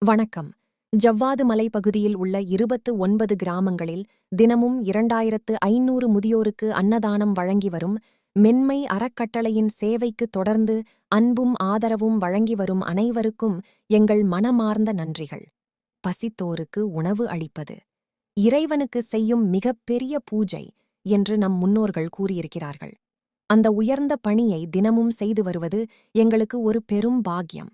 வணக்கம். ஜவ்வாது மலைப்பகுதியில் உள்ள 29 கிராமங்களில் தினமும் 2500 முதியோருக்கு அன்னதானம் வழங்கி வரும் மென்மை அறக்கட்டளையின் சேவைக்கு தொடர்ந்து அன்பும் ஆதரவும் வழங்கி வரும் அனைவருக்கும் எங்கள் மனமார்ந்த நன்றிகள். பசித்தோருக்கு உணவு அளிப்பது இறைவனுக்கு செய்யும் மிகப்பெரிய பூஜை என்று நம் முன்னோர்கள் கூறியிருக்கிறார்கள். அந்த உயர்ந்த பணியை தினமும் செய்து வருவது எங்களுக்கு ஒரு பெரும் பாக்கியம்.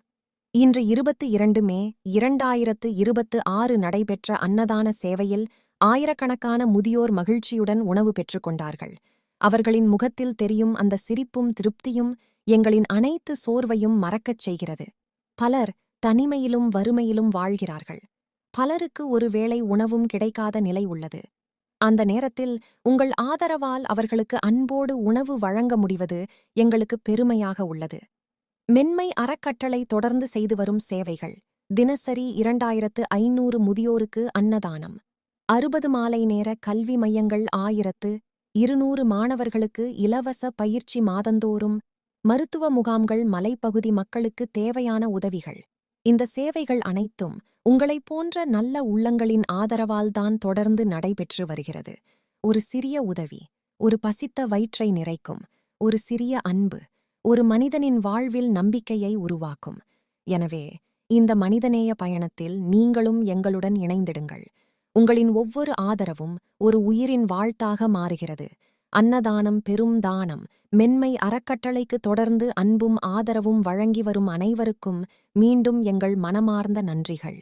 இன்று 22 மே 2026 நடைபெற்ற அன்னதான சேவையில் ஆயிரக்கணக்கான முதியோர் மகிழ்ச்சியுடன் உணவு பெற்றுக்கொண்டார்கள். அவர்களின் முகத்தில் தெரியும் அந்த சிரிப்பும் திருப்தியும் எங்களின் அனைத்து சோர்வையும் மறக்கச் செய்கிறது. பலர் தனிமையிலும் வறுமையிலும் வாழ்கிறார்கள். பலருக்கு ஒருவேளை உணவும் கிடைக்காத நிலை உள்ளது. அந்த நேரத்தில் உங்கள் ஆதரவால் அவர்களுக்கு அன்போடு உணவு வழங்க முடிவது எங்களுக்கு பெருமையாக உள்ளது. மென்மை அறக்கட்டளை தொடர்ந்து செய்து வரும் சேவைகள்: தினசரி 2500 முதியோருக்கு அன்னதானம், 60 மாலை நேர கல்வி மையங்கள், 1200 மாணவர்களுக்கு இலவச பயிற்சி மாதந்தோறும், மருத்துவ முகாம்கள், மலைப்பகுதி மக்களுக்கு தேவையான உதவிகள். இந்த சேவைகள் அனைத்தும் உங்களைப் போன்ற நல்ல உள்ளங்களின் ஆதரவால்தான் தொடர்ந்து நடைபெற்று வருகிறது. ஒரு சிறிய உதவி ஒரு பசித்த வயிற்றை நிறைக்கும். ஒரு சிறிய அன்பு ஒரு மனிதனின் வாழ்வில் நம்பிக்கையை உருவாக்கும். எனவே இந்த மனிதநேய பயணத்தில் நீங்களும் எங்களுடன் இணைந்திடுங்கள். உங்களின் ஒவ்வொரு ஆதரவும் ஒரு உயிரின் வாழ்த்தாக மாறுகிறது. அன்னதானம் பெரும் தானம். மென்மை அறக்கட்டளைக்கு தொடர்ந்து அன்பும் ஆதரவும் வழங்கி வரும் அனைவருக்கும் மீண்டும் எங்கள் மனமார்ந்த நன்றிகள்.